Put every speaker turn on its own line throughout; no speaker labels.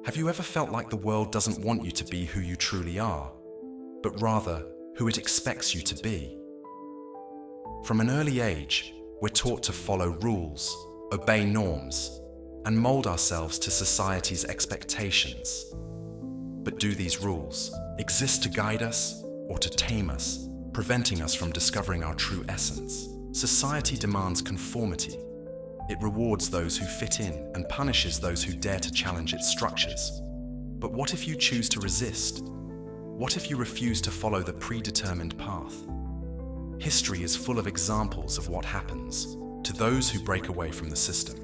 Have you ever felt like the world doesn't want you to be who you truly are, but rather who it expects you to be? From an early age, we're taught to follow rules, obey norms, and mold ourselves to society's expectations. But do these rules exist to guide us or to tame us, preventing us from discovering our true essence? Society demands conformity. It rewards those who fit in and punishes those who dare to challenge its structures. But what if you choose to resist? What if you refuse to follow the predetermined path? History is full of examples of what happens to those who break away from the system.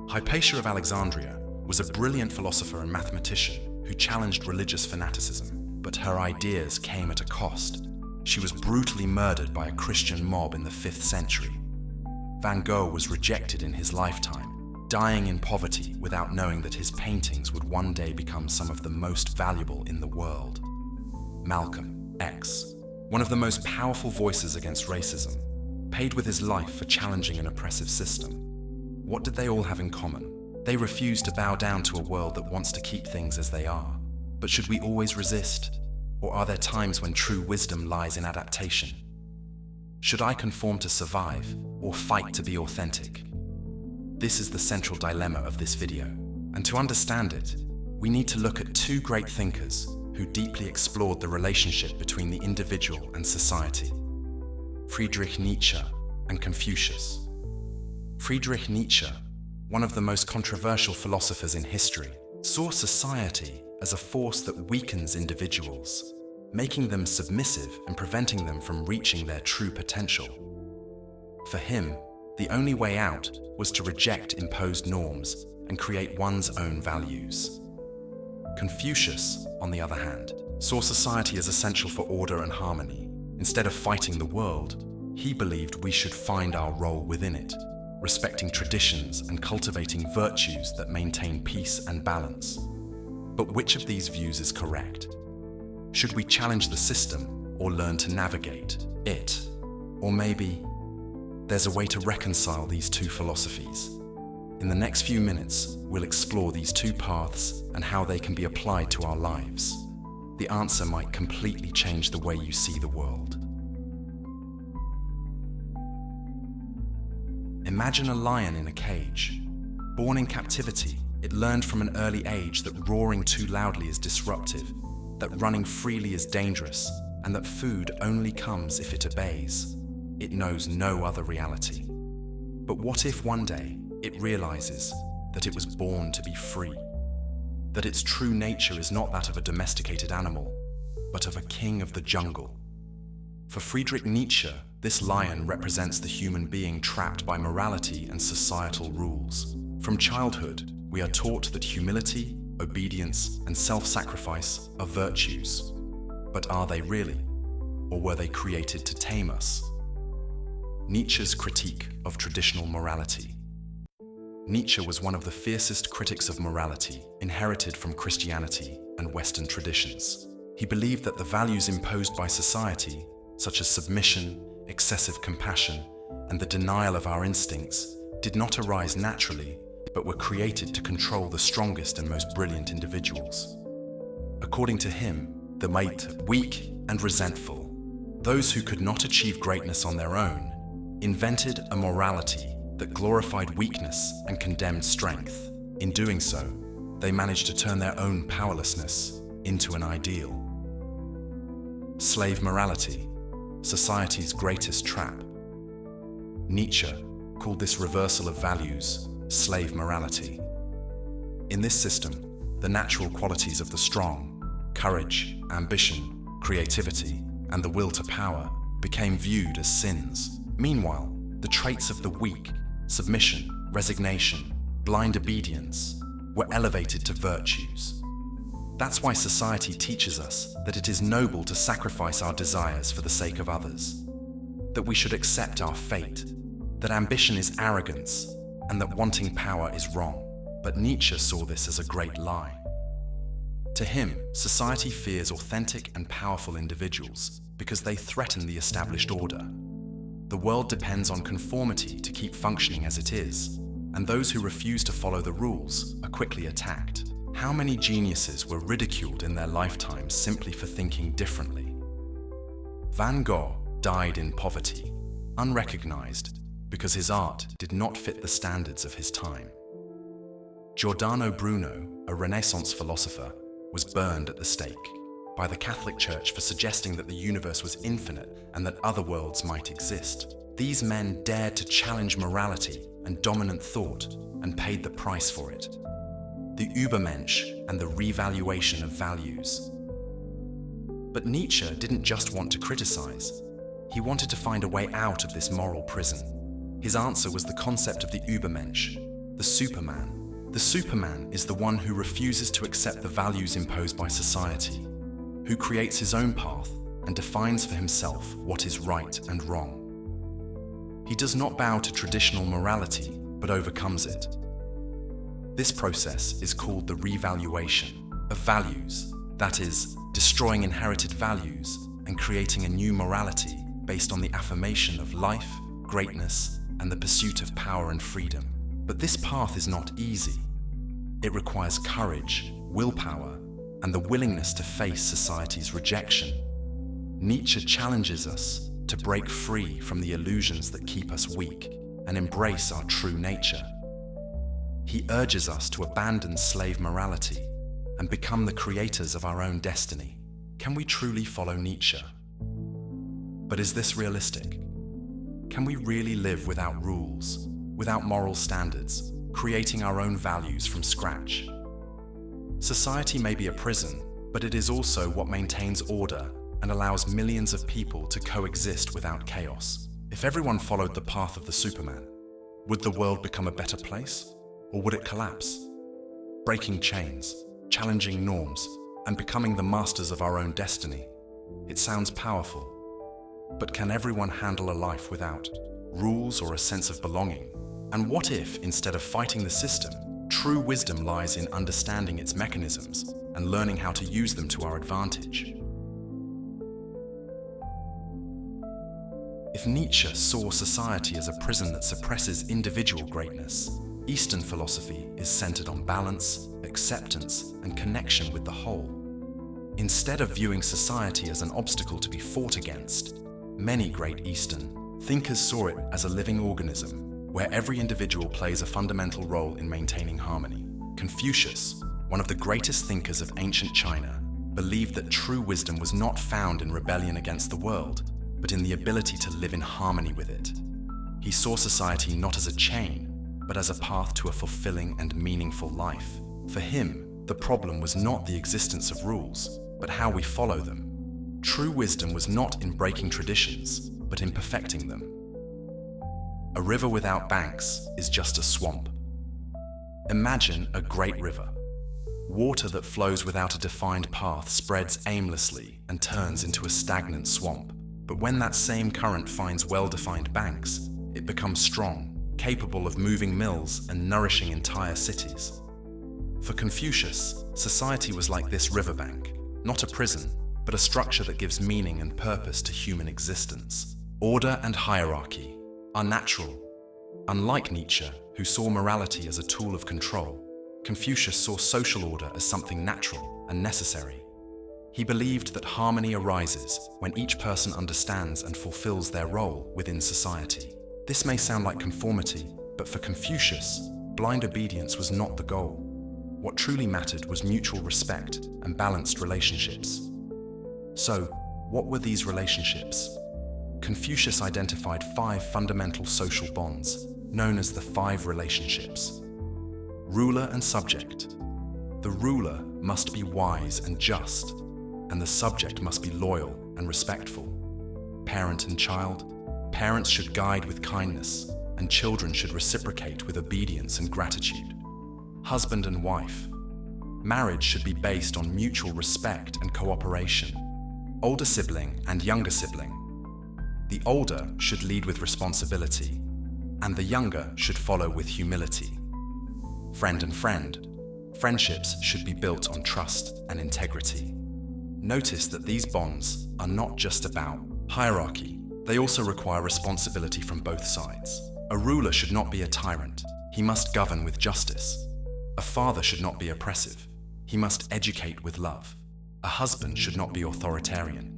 Hypatia of Alexandria was a brilliant philosopher and mathematician who challenged religious fanaticism, but her ideas came at a cost. She was brutally murdered by a Christian mob in the 5th century. Van Gogh was rejected in his lifetime, dying in poverty without knowing that his paintings would one day become some of the most valuable in the world. Malcolm X, one of the most powerful voices against racism, paid with his life for challenging an oppressive system. What did they all have in common? They refused to bow down to a world that wants to keep things as they are. But should we always resist? Or are there times when true wisdom lies in adaptation? Should I conform to survive or fight to be authentic? This is the central dilemma of this video. And to understand it, we need to look at two great thinkers who deeply explored the relationship between the individual and society: Friedrich Nietzsche and Confucius. Friedrich Nietzsche, one of the most controversial philosophers in history, saw society as a force that weakens individuals, making them submissive and preventing them from reaching their true potential. For him, the only way out was to reject imposed norms and create one's own values. Confucius, on the other hand, saw society as essential for order and harmony. Instead of fighting the world, he believed we should find our role within it, respecting traditions and cultivating virtues that maintain peace and balance. But which of these views is correct? Should we challenge the system or learn to navigate it? Or maybe there's a way to reconcile these two philosophies. In the next few minutes, we'll explore these two paths and how they can be applied to our lives. The answer might completely change the way you see the world. Imagine a lion in a cage. Born in captivity, it learned from an early age that roaring too loudly is disruptive, that running freely is dangerous, and that food only comes if it obeys. It knows no other reality. But what if one day it realizes that it was born to be free? That its true nature is not that of a domesticated animal, but of a king of the jungle. For Friedrich Nietzsche, this lion represents the human being trapped by morality and societal rules. From childhood, we are taught that humility, obedience, and self-sacrifice are virtues. But are they really? Or were they created to tame us? Nietzsche's critique of traditional morality. Nietzsche was one of the fiercest critics of morality, inherited from Christianity and Western traditions. He believed that the values imposed by society, such as submission, excessive compassion, and the denial of our instincts, did not arise naturally, but were created to control the strongest and most brilliant individuals. According to him, the weak and resentful, those who could not achieve greatness on their own, invented a morality that glorified weakness and condemned strength. In doing so, they managed to turn their own powerlessness into an ideal. Slave morality, society's greatest trap. Nietzsche called this reversal of values slave morality. In this system, the natural qualities of the strong, courage, ambition, creativity, and the will to power, became viewed as sins. Meanwhile, the traits of the weak, submission, resignation, blind obedience, were elevated to virtues. That's why society teaches us that it is noble to sacrifice our desires for the sake of others, that we should accept our fate, that ambition is arrogance, and that wanting power is wrong. But Nietzsche saw this as a great lie. To him, society fears authentic and powerful individuals because they threaten the established order. The world depends on conformity to keep functioning as it is, and those who refuse to follow the rules are quickly attacked. How many geniuses were ridiculed in their lifetimes simply for thinking differently? Van Gogh died in poverty, unrecognized, because his art did not fit the standards of his time. Giordano Bruno, a Renaissance philosopher, was burned at the stake by the Catholic Church for suggesting that the universe was infinite and that other worlds might exist. These men dared to challenge morality and dominant thought and paid the price for it. The Übermensch and the revaluation of values. But Nietzsche didn't just want to criticize. He wanted to find a way out of this moral prison. His answer was the concept of the Übermensch, the Superman. The Superman is the one who refuses to accept the values imposed by society, who creates his own path and defines for himself what is right and wrong. He does not bow to traditional morality, but overcomes it. This process is called the revaluation of values, that is, destroying inherited values and creating a new morality based on the affirmation of life, greatness, and the pursuit of power and freedom. But this path is not easy. It requires courage, willpower, and the willingness to face society's rejection. Nietzsche challenges us to break free from the illusions that keep us weak and embrace our true nature. He urges us to abandon slave morality and become the creators of our own destiny. Can we truly follow Nietzsche? But is this realistic? Can we really live without rules, without moral standards, creating our own values from scratch? Society may be a prison, but it is also what maintains order and allows millions of people to coexist without chaos. If everyone followed the path of the Superman, would the world become a better place? Or would it collapse? Breaking chains, challenging norms, and becoming the masters of our own destiny. It sounds powerful. But can everyone handle a life without rules or a sense of belonging? And what if, instead of fighting the system, true wisdom lies in understanding its mechanisms and learning how to use them to our advantage? If Nietzsche saw society as a prison that suppresses individual greatness, Eastern philosophy is centered on balance, acceptance, and connection with the whole. Instead of viewing society as an obstacle to be fought against, many great Eastern thinkers saw it as a living organism where every individual plays a fundamental role in maintaining harmony. Confucius, one of the greatest thinkers of ancient China, believed that true wisdom was not found in rebellion against the world, but in the ability to live in harmony with it. He saw society not as a chain, but as a path to a fulfilling and meaningful life. For him, the problem was not the existence of rules, but how we follow them. True wisdom was not in breaking traditions, but in perfecting them. A river without banks is just a swamp. Imagine a great river. Water that flows without a defined path spreads aimlessly and turns into a stagnant swamp. But when that same current finds well-defined banks, it becomes strong, capable of moving mills and nourishing entire cities. For Confucius, society was like this riverbank, not a prison, but a structure that gives meaning and purpose to human existence. Order and hierarchy are natural. Unlike Nietzsche, who saw morality as a tool of control, Confucius saw social order as something natural and necessary. He believed that harmony arises when each person understands and fulfills their role within society. This may sound like conformity, but for Confucius, blind obedience was not the goal. What truly mattered was mutual respect and balanced relationships. So, what were these relationships? Confucius identified 5 fundamental social bonds, known as the 5 relationships. Ruler and subject. The ruler must be wise and just, and the subject must be loyal and respectful. Parent and child. Parents should guide with kindness, and children should reciprocate with obedience and gratitude. Husband and wife. Marriage should be based on mutual respect and cooperation. Older sibling and younger sibling. The older should lead with responsibility, and the younger should follow with humility. Friend and friend. Friendships should be built on trust and integrity. Notice that these bonds are not just about hierarchy. They also require responsibility from both sides. A ruler should not be a tyrant. He must govern with justice. A father should not be oppressive. He must educate with love. A husband should not be authoritarian.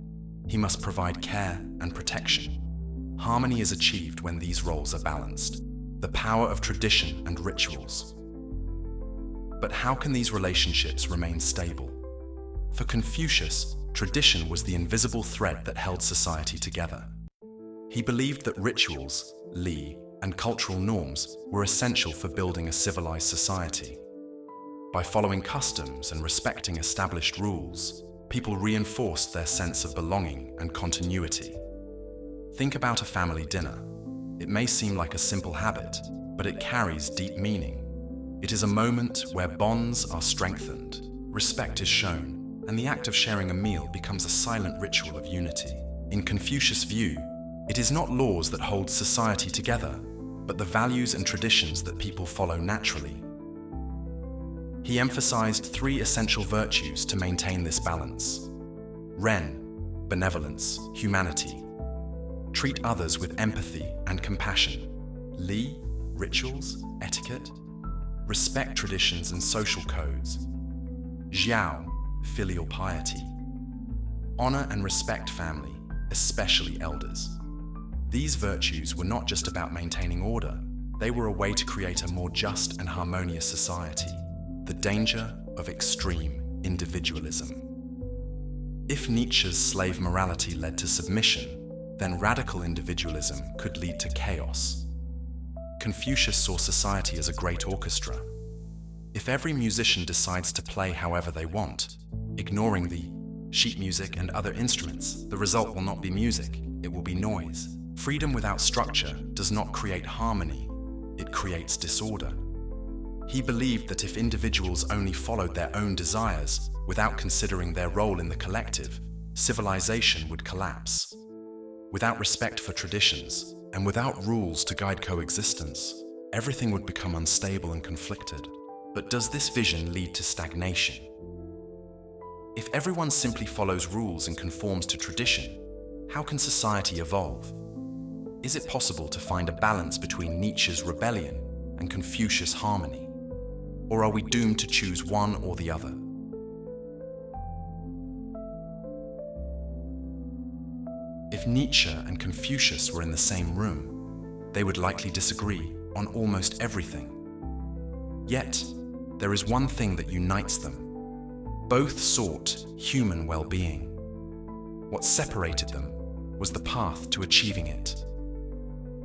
He must provide care and protection. Harmony is achieved when these roles are balanced. The power of tradition and rituals. But how can these relationships remain stable? For Confucius, tradition was the invisible thread that held society together. He believed that rituals, li, and cultural norms were essential for building a civilized society. By following customs and respecting established rules, people reinforced their sense of belonging and continuity. Think about a family dinner. It may seem like a simple habit, but it carries deep meaning. It is a moment where bonds are strengthened, respect is shown, and the act of sharing a meal becomes a silent ritual of unity. In Confucius' view, it is not laws that hold society together, but the values and traditions that people follow naturally. He emphasized 3 essential virtues to maintain this balance. Ren, benevolence, humanity. Treat others with empathy and compassion. Li, rituals, etiquette. Respect traditions and social codes. Xiao, filial piety. Honor and respect family, especially elders. These virtues were not just about maintaining order, they were a way to create a more just and harmonious society. The danger of extreme individualism. If Nietzsche's slave morality led to submission, then radical individualism could lead to chaos. Confucius saw society as a great orchestra. If every musician decides to play however they want, ignoring the sheet music and other instruments, the result will not be music, it will be noise. Freedom without structure does not create harmony, it creates disorder. He believed that if individuals only followed their own desires without considering their role in the collective, civilization would collapse. Without respect for traditions, and without rules to guide coexistence, everything would become unstable and conflicted. But does this vision lead to stagnation? If everyone simply follows rules and conforms to tradition, how can society evolve? Is it possible to find a balance between Nietzsche's rebellion and Confucius' harmony? Or are we doomed to choose one or the other? If Nietzsche and Confucius were in the same room, they would likely disagree on almost everything. Yet, there is one thing that unites them. Both sought human well-being. What separated them was the path to achieving it.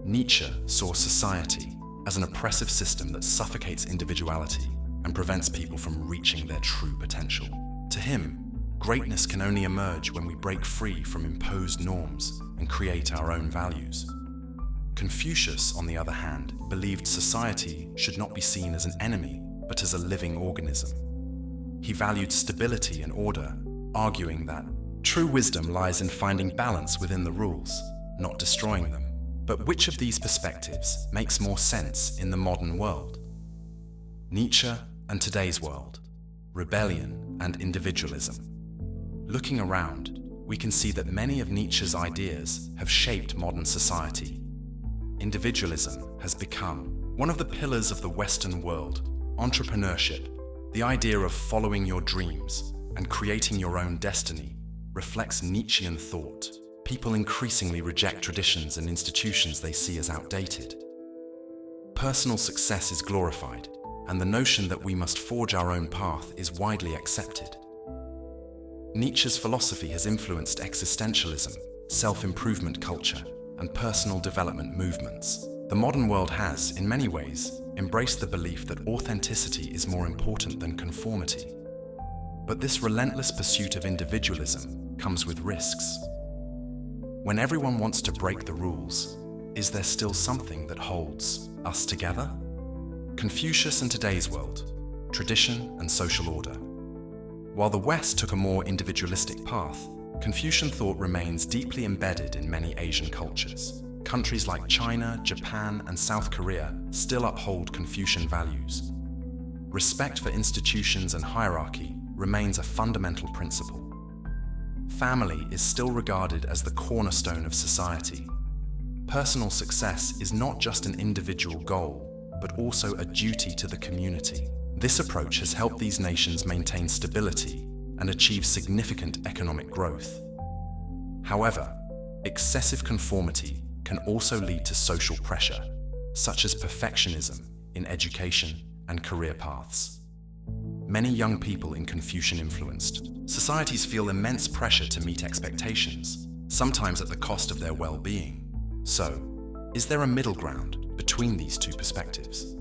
Nietzsche saw society as an oppressive system that suffocates individuality and prevents people from reaching their true potential. To him, greatness can only emerge when we break free from imposed norms and create our own values. Confucius, on the other hand, believed society should not be seen as an enemy, but as a living organism. He valued stability and order, arguing that true wisdom lies in finding balance within the rules, not destroying them. But which of these perspectives makes more sense in the modern world? Nietzsche and today's world, rebellion and individualism. Looking around, we can see that many of Nietzsche's ideas have shaped modern society. Individualism has become one of the pillars of the Western world. Entrepreneurship, the idea of following your dreams and creating your own destiny, reflects Nietzschean thought. People increasingly reject traditions and institutions they see as outdated. Personal success is glorified, and the notion that we must forge our own path is widely accepted. Nietzsche's philosophy has influenced existentialism, self-improvement culture, and personal development movements. The modern world has, in many ways, embraced the belief that authenticity is more important than conformity. But this relentless pursuit of individualism comes with risks. When everyone wants to break the rules, is there still something that holds us together? Confucius and today's world, tradition and social order. While the West took a more individualistic path, Confucian thought remains deeply embedded in many Asian cultures. Countries like China, Japan, and South Korea still uphold Confucian values. Respect for institutions and hierarchy remains a fundamental principle. Family is still regarded as the cornerstone of society. Personal success is not just an individual goal, but also a duty to the community. This approach has helped these nations maintain stability and achieve significant economic growth. However, excessive conformity can also lead to social pressure, such as perfectionism in education and career paths. Many young people in Confucian-influenced societies feel immense pressure to meet expectations, sometimes at the cost of their well-being. So, is there a middle ground between these two perspectives?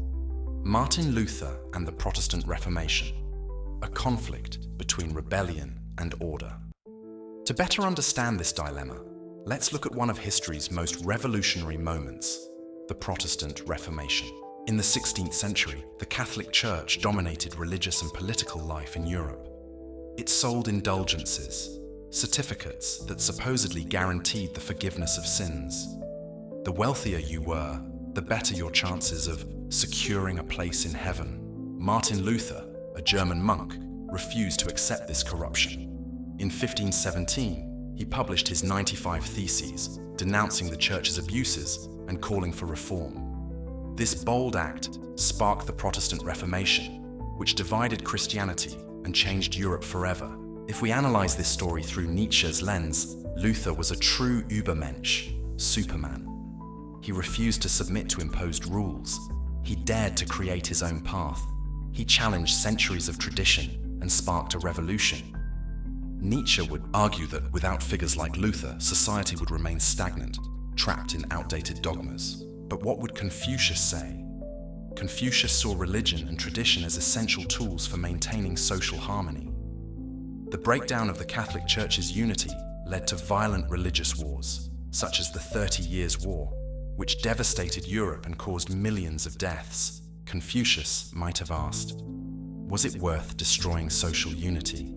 Martin Luther and the Protestant Reformation, a conflict between rebellion and order. To better understand this dilemma, let's look at one of history's most revolutionary moments, the Protestant Reformation. In the 16th century, the Catholic Church dominated religious and political life in Europe. It sold indulgences, certificates that supposedly guaranteed the forgiveness of sins. The wealthier you were, the better your chances of securing a place in heaven. Martin Luther, a German monk, refused to accept this corruption. In 1517, he published his 95 Theses, denouncing the Church's abuses and calling for reform. This bold act sparked the Protestant Reformation, which divided Christianity and changed Europe forever. If we analyze this story through Nietzsche's lens, Luther was a true Übermensch, Superman. He refused to submit to imposed rules. He dared to create his own path. He challenged centuries of tradition and sparked a revolution. Nietzsche would argue that without figures like Luther, society would remain stagnant, trapped in outdated dogmas. But what would Confucius say? Confucius saw religion and tradition as essential tools for maintaining social harmony. The breakdown of the Catholic Church's unity led to violent religious wars, such as the 30 Years' War, which devastated Europe and caused millions of deaths. Confucius might have asked, was it worth destroying social unity?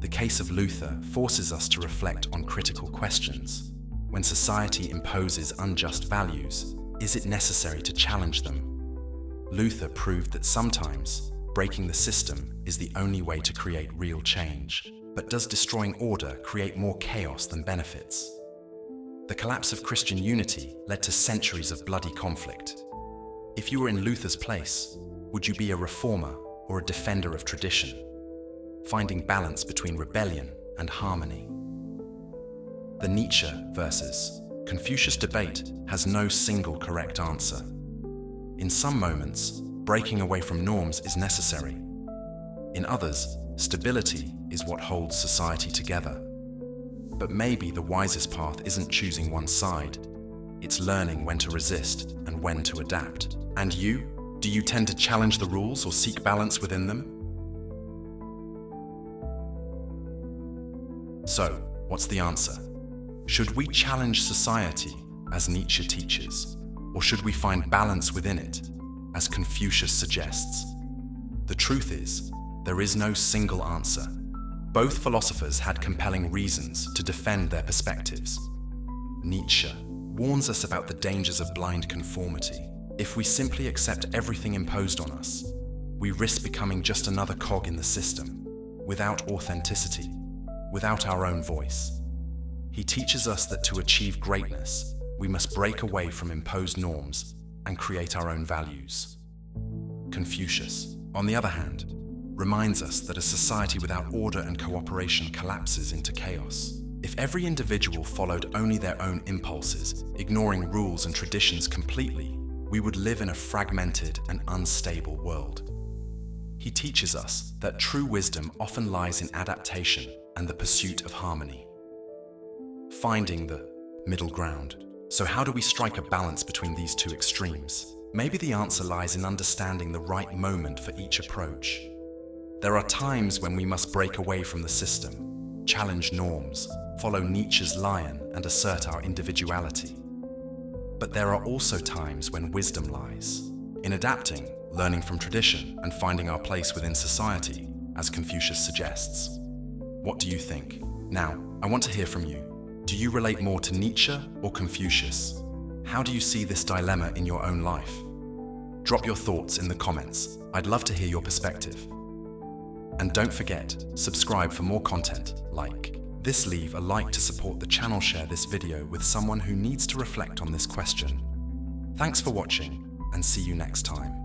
The case of Luther forces us to reflect on critical questions. When society imposes unjust values, is it necessary to challenge them? Luther proved that sometimes breaking the system is the only way to create real change. But does destroying order create more chaos than benefits? The collapse of Christian unity led to centuries of bloody conflict. If you were in Luther's place, would you be a reformer or a defender of tradition, finding balance between rebellion and harmony? The Nietzsche versus Confucius debate has no single correct answer. In some moments, breaking away from norms is necessary. In others, stability is what holds society together. But maybe the wisest path isn't choosing one side. It's learning when to resist and when to adapt. And you? Do you tend to challenge the rules or seek balance within them? So, what's the answer? Should we challenge society, as Nietzsche teaches, or should we find balance within it, as Confucius suggests? The truth is, there is no single answer. Both philosophers had compelling reasons to defend their perspectives. Nietzsche warns us about the dangers of blind conformity. If we simply accept everything imposed on us, we risk becoming just another cog in the system, without authenticity, without our own voice. He teaches us that to achieve greatness, we must break away from imposed norms and create our own values. Confucius, on the other hand, reminds us that a society without order and cooperation collapses into chaos. If every individual followed only their own impulses, ignoring rules and traditions completely, we would live in a fragmented and unstable world. He teaches us that true wisdom often lies in adaptation and the pursuit of harmony. Finding the middle ground. So how do we strike a balance between these two extremes? Maybe the answer lies in understanding the right moment for each approach. There are times when we must break away from the system, challenge norms, follow Nietzsche's lion, and assert our individuality. But there are also times when wisdom lies in adapting, learning from tradition, and finding our place within society, as Confucius suggests. What do you think? Now, I want to hear from you. Do you relate more to Nietzsche or Confucius? How do you see this dilemma in your own life? Drop your thoughts in the comments. I'd love to hear your perspective. And don't forget, subscribe for more content like this. Leave a like to support the channel. Share this video with someone who needs to reflect on this question. Thanks for watching. and see you next time.